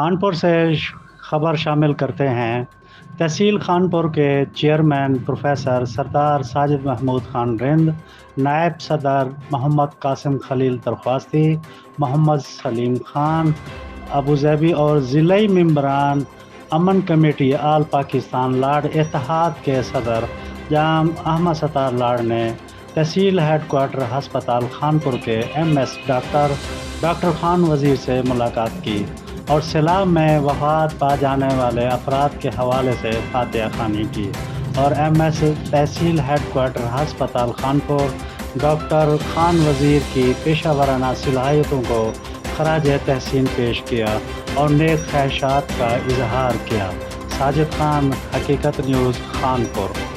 خانپور سے خبر شامل کرتے ہیں۔ تحصیل خانپور کے چیئرمین پروفیسر سردار ساجد محمود خان رند، نائب صدر محمد قاسم خلیل درخواستی، محمد سلیم خان ابوظہبی اور ضلعی ممبران امن کمیٹی آل پاکستان لاڈ اتحاد کے صدر جناب احمد ستار لاڈ نے تحصیل ہیڈ کوارٹر ہسپتال خانپور کے MS ڈاکٹر خان وزیر سے ملاقات کی اور سیلاب میں وفات پا جانے والے افراد کے حوالے سے فاتحہ خوانی کی اور MS تحصیل ہیڈ کوارٹر ہسپتال خانپور ڈاکٹر خان وزیر کی پیشہ ورانہ صلاحیتوں کو خراج تحسین پیش کیا اور نیک خواہشات کا اظہار کیا۔ ساجد خان، حقیقت نیوز، خانپور۔